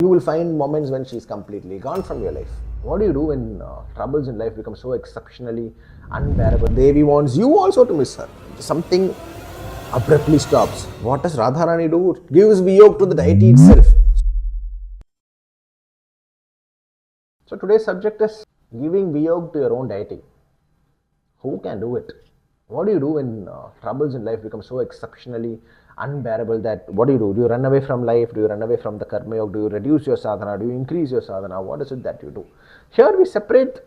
You will find moments when she's completely gone from your life. What do you do when troubles in life become so exceptionally unbearable? Devi wants you also to miss her. Something abruptly stops. What does Radha Rani do? Gives Viyog to the deity itself. So today's subject is giving Viyog to your own deity. Who can do it? What do you do when troubles in life become so exceptionally unbearable that what do? Do you run away from life? Do you run away from the karma yoga? Do you reduce your sadhana? Do you increase your sadhana? What is it that you do? Here we separate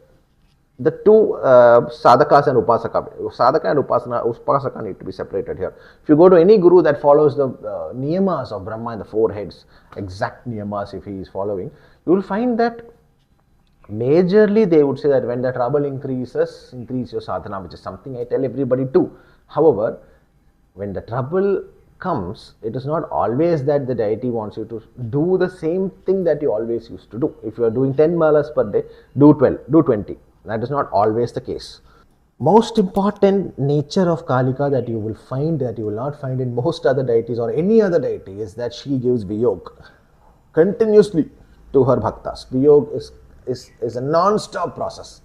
the two sadhakas and upasaka. Sadhaka and upasaka need to be separated here. If you go to any guru that follows the niyamas of Brahma and the four heads, exact niyamas if he is following, you will find that majorly they would say that when the trouble increases, increase your sadhana, which is something I tell everybody too. However, when the trouble comes, it is not always that the deity wants you to do the same thing that you always used to do. If you are doing 10 malas per day, do 12, do 20. That is not always the case. Most important nature of Kalika that you will find, that you will not find in most other deities or any other deity, is that she gives Viyog continuously to her bhaktas. Viyog is a non-stop process.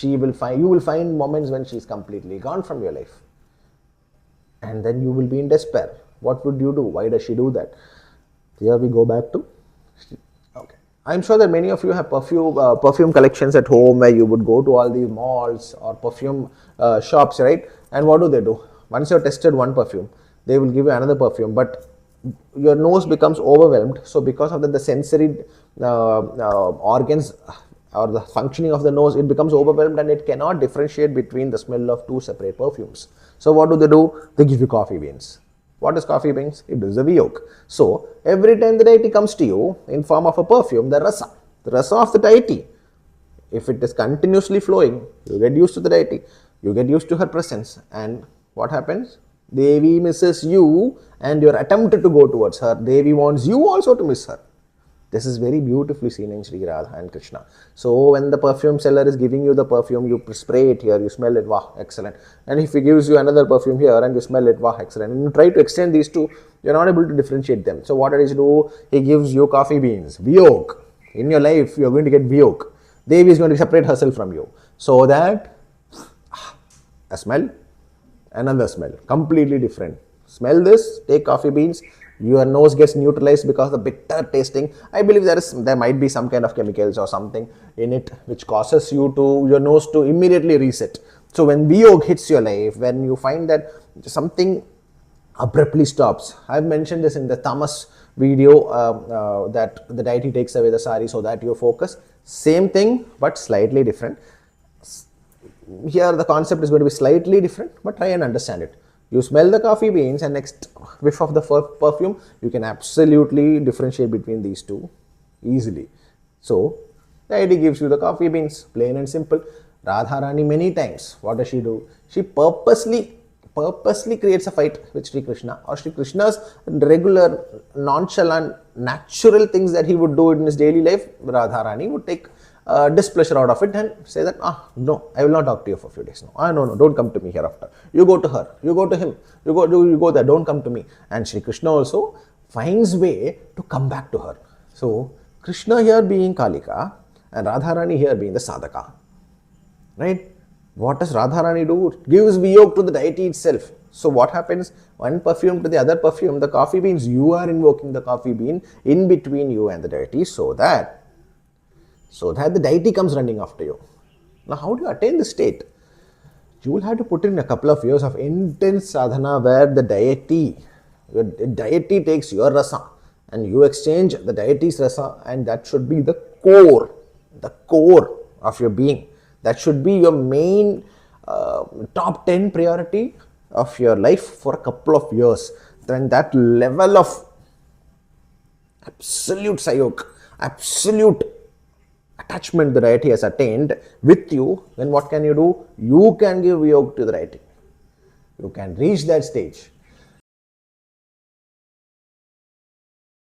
You will find moments when she is completely gone from your life. And then you will be in despair. What would you do? Why does she do that? Here we go back to, okay. I'm sure that many of you have perfume collections at home where you would go to all these malls or perfume shops, right? And what do? Once you have tested one perfume, they will give you another perfume, but your nose becomes overwhelmed. So because of that, the sensory organs or the functioning of the nose, it becomes overwhelmed and it cannot differentiate between the smell of two separate perfumes. So what do? They give you coffee beans. What is coffee beans? It is a Viyog. So every time the deity comes to you in form of a perfume, the rasa of the deity, if it is continuously flowing, you get used to the deity, you get used to her presence, and what happens? Devi misses you and you're attempted to go towards her. Devi wants you also to miss her. This is very beautifully seen in Sri Radha and Krishna. So when the perfume seller is giving you the perfume, you spray it here, you smell it, wow, excellent. And if he gives you another perfume here and you smell it, wow, excellent. And you try to extend these two, you're not able to differentiate them. So what does he do? He gives you coffee beans, Viyog. In your life, you're going to get Viyog. Devi is going to separate herself from you. So that a smell, another smell, completely different. Smell this, take coffee beans, your nose gets neutralized because of the bitter tasting. I believe there might be some kind of chemicals or something in it which causes your nose to immediately reset. So when Viyog hits your life, when you find that something abruptly stops, I've mentioned this in the Tamas video that the deity takes away the sari so that you focus. Same thing but slightly different. Here the concept is going to be slightly different, but try and understand it. You smell the coffee beans and next whiff of the perfume, you can absolutely differentiate between these two easily. So, the deity gives you the coffee beans, plain and simple. Radha Rani many times, what does she do? She purposely creates a fight with Sri Krishna, or Sri Krishna's regular, nonchalant, natural things that he would do in his daily life, Radha Rani would take displeasure out of it and say that, no, I will not talk to you for a few days. No, don't come to me hereafter. You go to her, you go to him, you go there, don't come to me. And Sri Krishna also finds way to come back to her. So, Krishna here being Kalika and Radha Rani here being the Sadhaka. Right? What does Radha Rani do? Gives Viyog to the deity itself. So what happens? One perfume to the other perfume, the coffee beans, you are invoking the coffee bean in between you and the deity so that the deity comes running after you. Now how do you attain this state? You will have to put in a couple of years of intense sadhana where the deity takes your rasa and you exchange the deity's rasa, and that should be the core of your being. That should be your main top 10 priority of your life for a couple of years. Then that level of absolute sayog, absolute attachment the deity has attained with you, then what can you do? You can give Viyog to the deity. You can reach that stage.